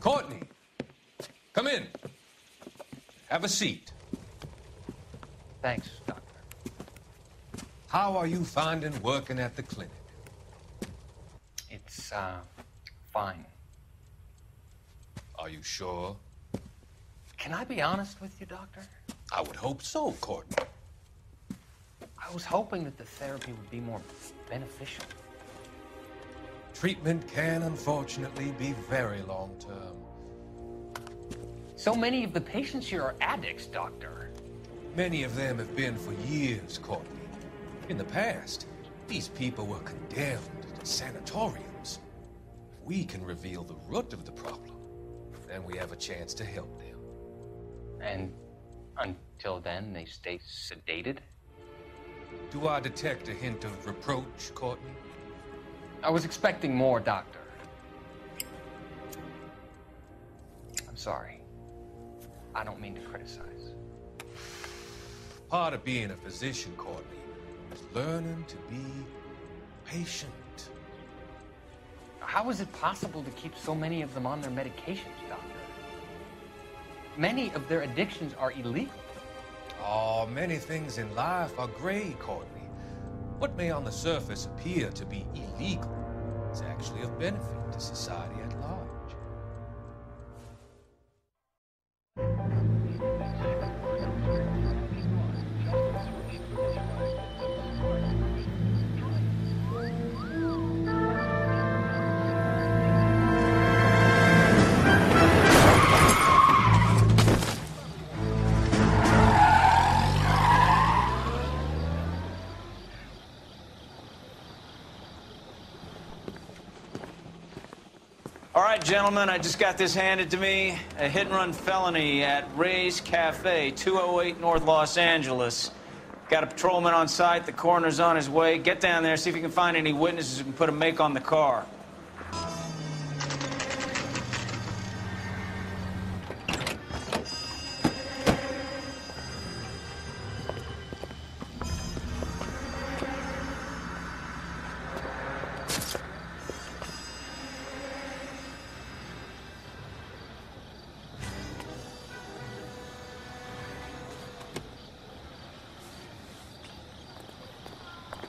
Courtney, come in. Have a seat. Thanks, Doctor. How are you finding working at the clinic? It's, fine. Are you sure? Can I be honest with you, Doctor? I would hope so, Courtney. I was hoping that the therapy would be more beneficial. Treatment can, unfortunately, be very long-term. So many of the patients here are addicts, Doctor. Many of them have been for years, Courtney. In the past, these people were condemned to sanatoriums. If we can reveal the root of the problem, then we have a chance to help them. And until then, they stay sedated? Do I detect a hint of reproach, Courtney? I was expecting more, Doctor. I'm sorry. I don't mean to criticize. Part of being a physician, Courtney, is learning to be patient. How is it possible to keep so many of them on their medications, Doctor? Many of their addictions are illegal. Oh, many things in life are gray, Courtney. What may on the surface appear to be illegal is actually of benefit to society at large. All right, gentlemen, I just got this handed to me. A hit-and-run felony at Ray's Cafe, 208 North Los Angeles. Got a patrolman on site. The coroner's on his way. Get down there, see if you can find any witnesses who can put a make on the car.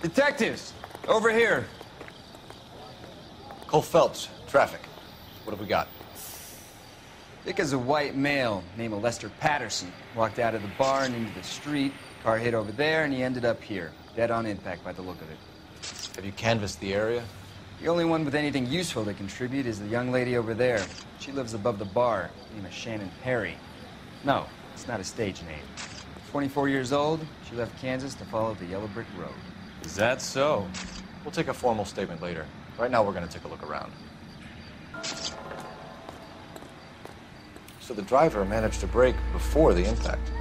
Detectives, over here. Cole Phelps, traffic. What have we got? Dick is a white male named Leroy Patterson. Walked out of the bar and into the street. Car hit over there, and he ended up here. Dead on impact by the look of it. Have you canvassed the area? The only one with anything useful to contribute is the young lady over there. She lives above the bar. Name is Shannon Perry. No, it's not a stage name. 24 years old, she left Kansas to follow the yellow brick road. Is that so? We'll take a formal statement later. Right now, we're going to take a look around. So the driver managed to brake before the impact.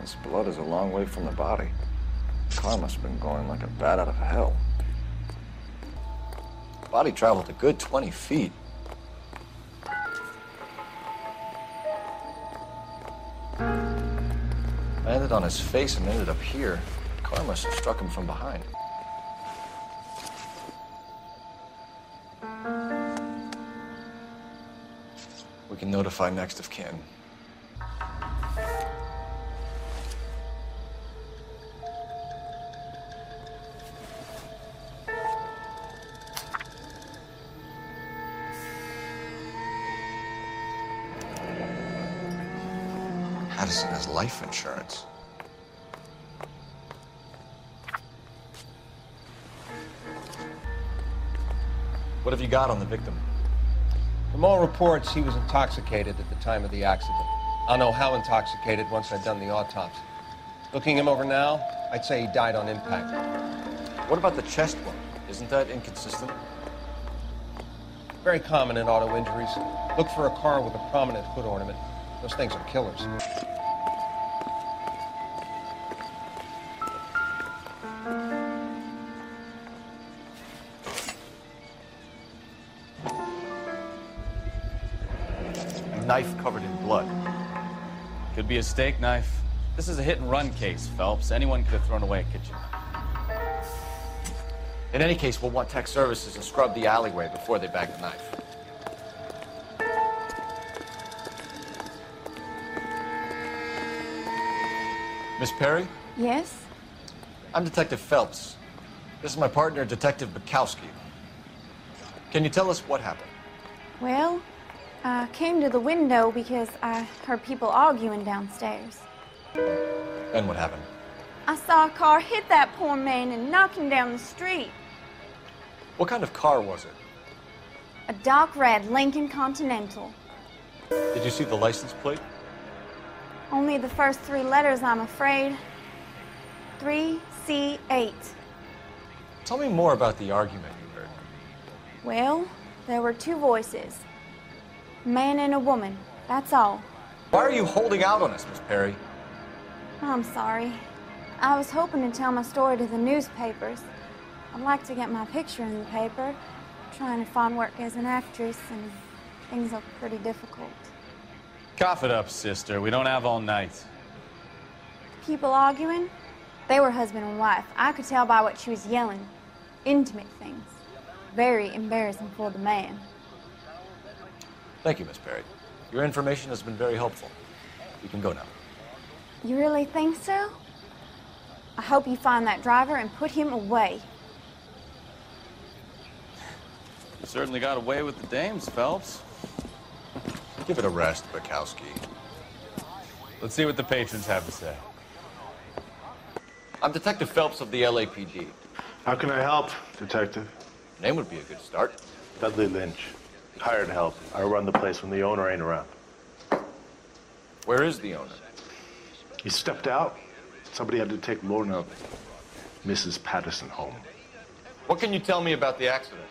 This blood is a long way from the body. The car must have been going like a bat out of hell. The body traveled a good 20 feet. Landed on his face and ended up here. The car must have struck him from behind. We can notify next of kin. Patterson has life insurance. What have you got on the victim? From all reports, he was intoxicated at the time of the accident. I'll know how intoxicated once I've done the autopsy. Looking him over now, I'd say he died on impact. What about the chest wound? Isn't that inconsistent? Very common in auto injuries. Look for a car with a prominent hood ornament. Those things are killers. A knife covered in blood. Could be a steak knife. This is a hit-and-run case, Phelps. Anyone could have thrown away a kitchen. In any case, we'll want tech services to scrub the alleyway before they bag the knife. Miss Perry? Yes? I'm Detective Phelps. This is my partner, Detective Bukowski. Can you tell us what happened? Well, I came to the window because I heard people arguing downstairs. And what happened? I saw a car hit that poor man and knock him down the street. What kind of car was it? A dark red Lincoln Continental. Did you see the license plate? Only the first 3 letters, I'm afraid. 3C8. Tell me more about the argument you heard. Well, there were 2 voices. A man and a woman, that's all. Why are you holding out on us, Miss Perry? I'm sorry. I was hoping to tell my story to the newspapers. I'd like to get my picture in the paper. Trying to find work as an actress, and things look pretty difficult. Cough it up, sister. We don't have all night. People arguing? They were husband and wife. I could tell by what she was yelling. Intimate things. Very embarrassing for the man. Thank you, Miss Perry. Your information has been very helpful. You can go now. You really think so? I hope you find that driver and put him away. You certainly got away with the dames, Phelps. Give it a rest, Bukowski. Let's see what the patrons have to say. I'm Detective Phelps of the LAPD. How can I help, Detective? Name would be a good start. Dudley Lynch. Hired help. I run the place when the owner ain't around. Where is the owner? He stepped out. Somebody had to take Lorna, Mrs. Patterson, home. What can you tell me about the accident?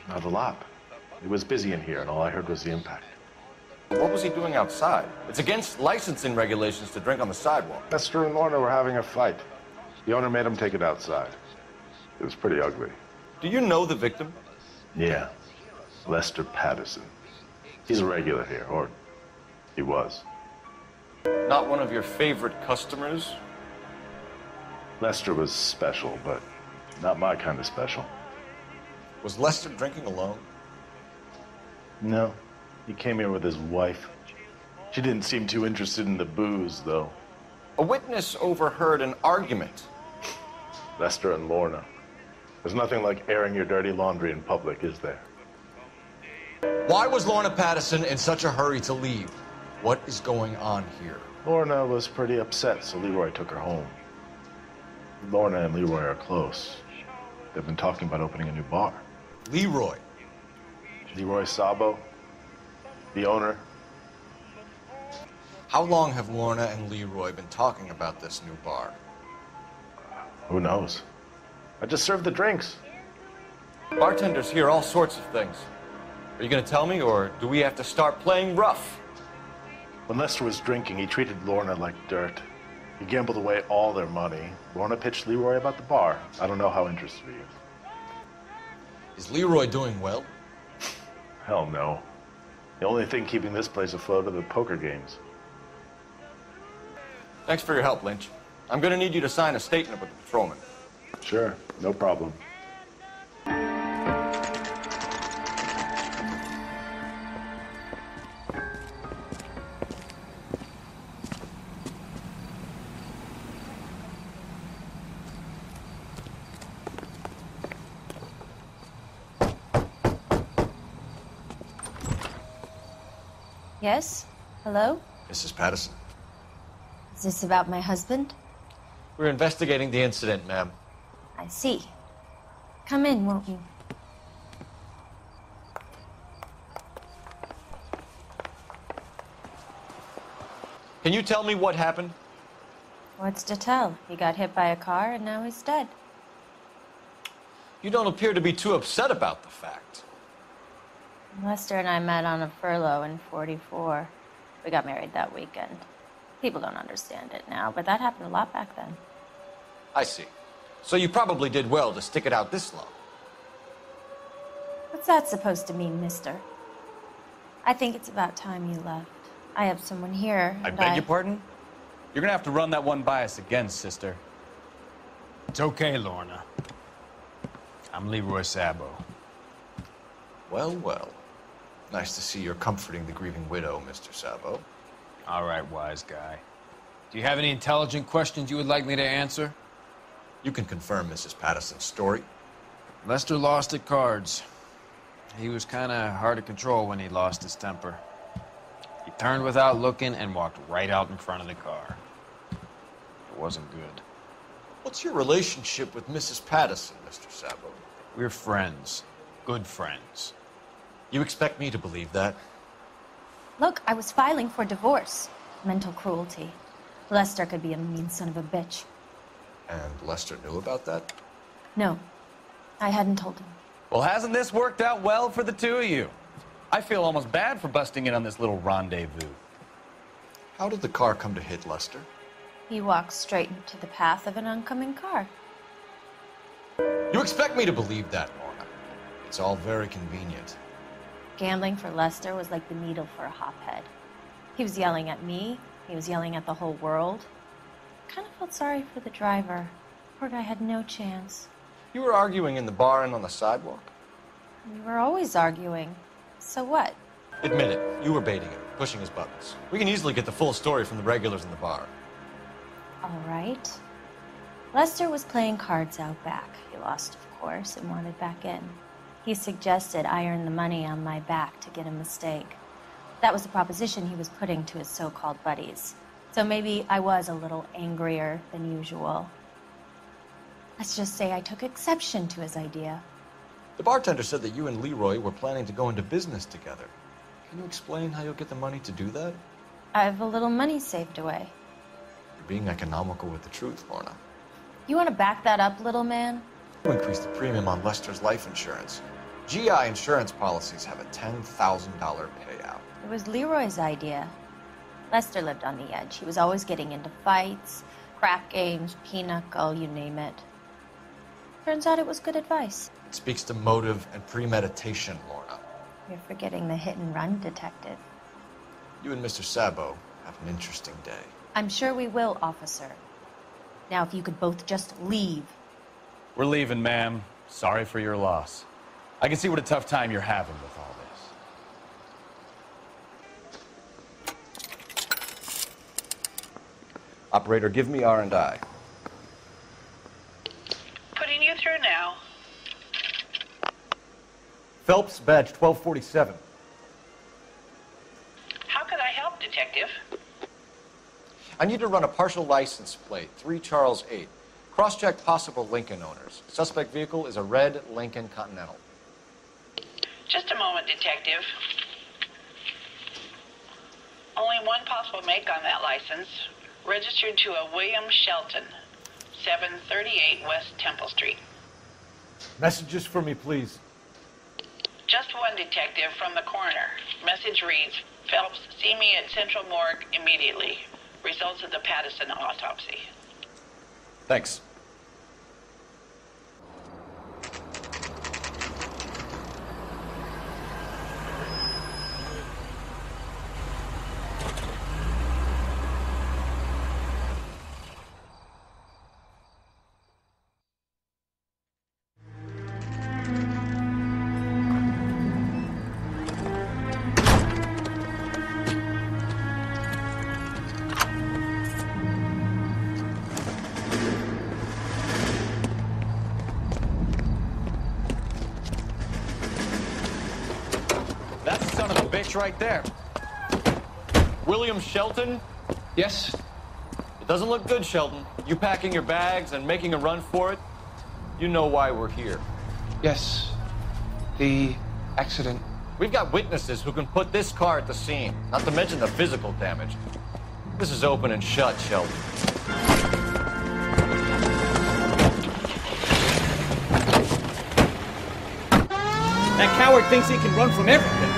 Not a lot. It was busy in here, and all I heard was the impact. What was he doing outside? It's against licensing regulations to drink on the sidewalk. Lester and Lorna were having a fight. The owner made him take it outside. It was pretty ugly. Do you know the victim? Yeah. Lester Patterson. He's a regular here, or he was. Not one of your favorite customers? Lester was special, but not my kind of special. Was Lester drinking alone? No. He came here with his wife. She didn't seem too interested in the booze, though. A witness overheard an argument. Lester and Lorna. There's nothing like airing your dirty laundry in public, is there? Why was Lorna Patterson in such a hurry to leave? What is going on here? Lorna was pretty upset, so Leroy took her home. Lorna and Leroy are close. They've been talking about opening a new bar. Leroy? Leroy Sabo, the owner. How long have Lorna and Leroy been talking about this new bar? Who knows? I just served the drinks. Bartenders hear all sorts of things. Are you going to tell me, or do we have to start playing rough? When Lester was drinking, he treated Lorna like dirt. He gambled away all their money. Lorna pitched Leroy about the bar. I don't know how interested he is. Is Leroy doing well? Hell no. The only thing keeping this place afloat are the poker games. Thanks for your help, Lynch. I'm going to need you to sign a statement with the patrolman. Sure, no problem. Yes? Hello? Mrs. Patterson. Is this about my husband? We're investigating the incident, ma'am. I see. Come in, won't you? Can you tell me what happened? What's to tell? He got hit by a car and now he's dead. You don't appear to be too upset about the fact. Lester and I met on a furlough in '44. We got married that weekend. People don't understand it now, but that happened a lot back then. I see. So you probably did well to stick it out this long. What's that supposed to mean, mister? I think it's about time you left. I have someone here. I beg your pardon? You're gonna have to run that one by us again, sister. It's okay, Lorna. I'm Leroy Sabo. Well, well. Nice to see you're comforting the grieving widow, Mr. Sabo. All right, wise guy. Do you have any intelligent questions you would like me to answer? You can confirm Mrs. Patterson's story. Lester lost at cards. He was kind of hard to control when he lost his temper. He turned without looking and walked right out in front of the car. It wasn't good. What's your relationship with Mrs. Patterson, Mr. Sabo? We're friends. Good friends. You expect me to believe that? Look, I was filing for divorce. Mental cruelty. Lester could be a mean son of a bitch. And Lester knew about that? No, I hadn't told him. Well, hasn't this worked out well for the two of you? I feel almost bad for busting in on this little rendezvous. How did the car come to hit Lester? He walked straight into the path of an oncoming car. You expect me to believe that, Lorna? It's all very convenient. Gambling for Lester was like the needle for a hophead. He was yelling at me. He was yelling at the whole world. I kind of felt sorry for the driver. Poor guy had no chance. You were arguing in the bar and on the sidewalk? We were always arguing. So what? Admit it, you were baiting him, pushing his buttons. We can easily get the full story from the regulars in the bar. All right. Lester was playing cards out back. He lost, of course, and wanted back in. He suggested I earn the money on my back to get a mistake. That was the proposition he was putting to his so-called buddies. So maybe I was a little angrier than usual. Let's just say I took exception to his idea. The bartender said that you and Leroy were planning to go into business together. Can you explain how you'll get the money to do that? I have a little money saved away. You're being economical with the truth, Lorna. You want to back that up, little man? You increased the premium on Lester's life insurance. GI insurance policies have a $10,000 payout. It was Leroy's idea. Lester lived on the edge. He was always getting into fights, crap games, pinochle, you name it. Turns out it was good advice. It speaks to motive and premeditation, Lorna. You're forgetting the hit-and-run detective. You and Mr. Sabo have an interesting day. I'm sure we will, officer. Now, if you could both just leave. We're leaving, ma'am. Sorry for your loss. I can see what a tough time you're having with all this. Operator, give me R&I. Putting you through now. Phelps, badge 1247. How could I help, Detective? I need to run a partial license plate, 3 Charles 8. Cross-check possible Lincoln owners. Suspect vehicle is a red Lincoln Continental. Just a moment, Detective. Only one possible make on that license. Registered to a William Shelton, 738 West Temple Street. Messages for me, please. Just one, Detective, from the coroner. Message reads, Phelps, see me at Central Morgue immediately. Results of the Patterson autopsy. Thanks. That's the son of a bitch right there. William Shelton? Yes? It doesn't look good, Shelton. You packing your bags and making a run for it? You know why we're here. Yes. The accident. We've got witnesses who can put this car at the scene, not to mention the physical damage. This is open and shut, Shelton. That coward thinks he can run from everything.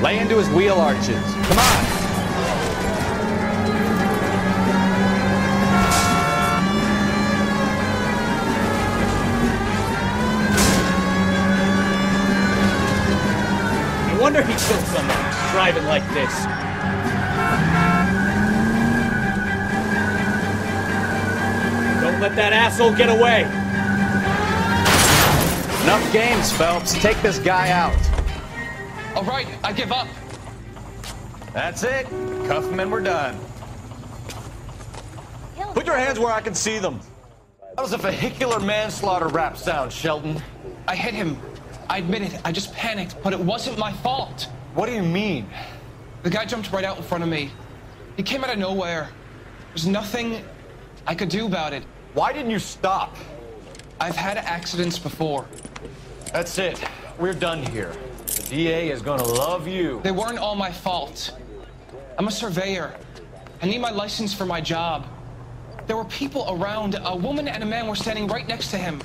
Lay into his wheel arches. Come on. No wonder he killed someone. driving like this. Don't let that asshole get away. Enough games, Phelps. Take this guy out. All right, I give up. That's it. Cuff him and we're done. Put your hands where I can see them. That was a vehicular manslaughter rap sound, Shelton. I hit him. I admit it. I just panicked, but it wasn't my fault. What do you mean? The guy jumped right out in front of me. He came out of nowhere. There's nothing I could do about it. Why didn't you stop? I've had accidents before. That's it. We're done here. The DA is gonna love you. They weren't all my fault. I'm a surveyor. I need my license for my job. There were people around. A woman and a man were standing right next to him.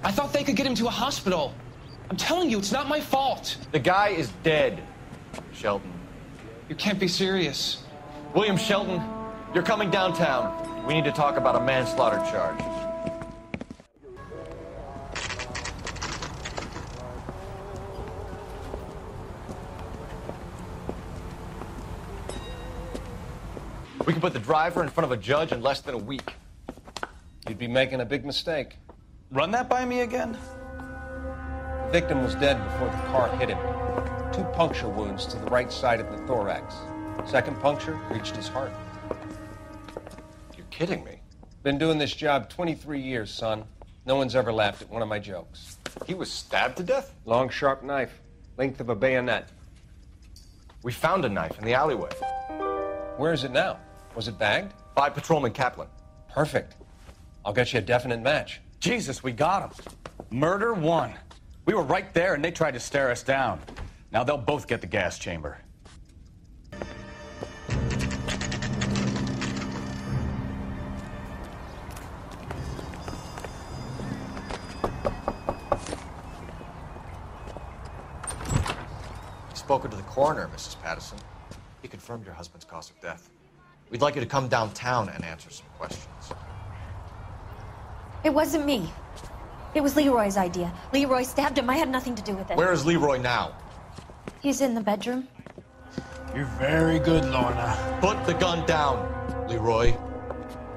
I thought they could get him to a hospital. I'm telling you, it's not my fault. The guy is dead, Shelton. You can't be serious. William Shelton, you're coming downtown. We need to talk about a manslaughter charge. We can put the driver in front of a judge in less than a week. You'd be making a big mistake. Run that by me again? The victim was dead before the car hit him. 2 puncture wounds to the right side of the thorax. Second puncture reached his heart. You're kidding me. Been doing this job 23 years, son. No one's ever laughed at one of my jokes. He was stabbed to death? Long, sharp knife. Length of a bayonet. We found a knife in the alleyway. Where is it now? Was it bagged? By Patrolman Kaplan. Perfect. I'll get you a definite match. Jesus, we got him. Murder 1. We were right there and they tried to stare us down. Now they'll both get the gas chamber. Spoken to the coroner, Mrs. Patterson. He confirmed your husband's cause of death. We'd like you to come downtown and answer some questions. It wasn't me. It was Leroy's idea. Leroy stabbed him. I had nothing to do with it. Where is Leroy now? He's in the bedroom. You're very good, Lorna. Put the gun down, Leroy.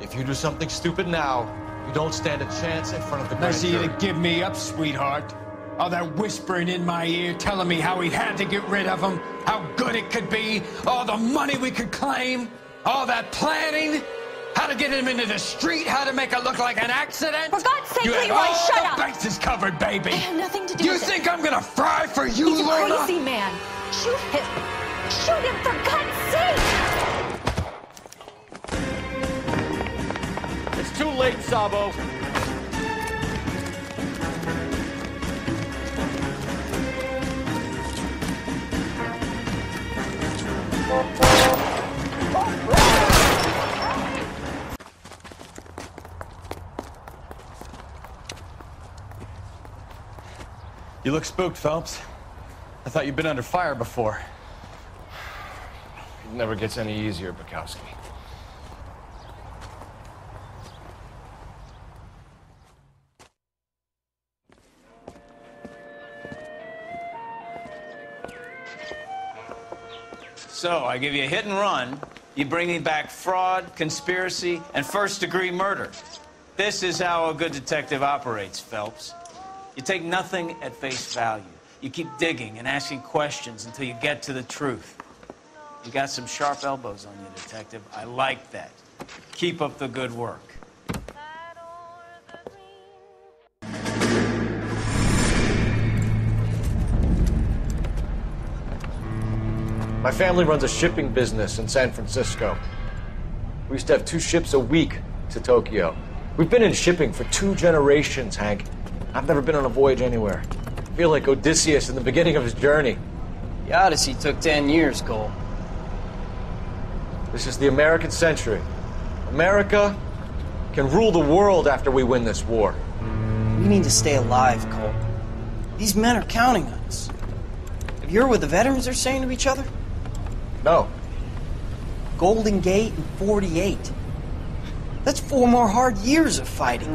If you do something stupid now, you don't stand a chance in front of the grand Nice of you jury. to give me up, sweetheart. All that whispering in my ear, telling me how he had to get rid of him, how good it could be, all the money we could claim, all that planning, how to get him into the street, how to make it look like an accident. For God's sake, You had Leroy, all shut the up! bases covered, baby. I have nothing to do You with it. think I'm gonna fry for you, He's a Lorna? crazy man. Shoot him. Shoot him, for God's sake! It's too late, Sabo. You look spooked, Phelps. I thought you'd been under fire before. It never gets any easier, Bukowski. So, I give you a hit and run. You bring me back fraud, conspiracy, and first-degree murder. This is how a good detective operates, Phelps. You take nothing at face value. You keep digging and asking questions until you get to the truth. You got some sharp elbows on you, detective. I like that. Keep up the good work. My family runs a shipping business in San Francisco. We used to have 2 ships a week to Tokyo. We've been in shipping for 2 generations, Hank. I've never been on a voyage anywhere. I feel like Odysseus in the beginning of his journey. The Odyssey took 10 years, Cole. This is the American century. America can rule the world after we win this war. We need to stay alive, Cole. These men are counting on us. Have you heard what the veterans are saying to each other? No. Golden Gate and 48. That's 4 more hard years of fighting.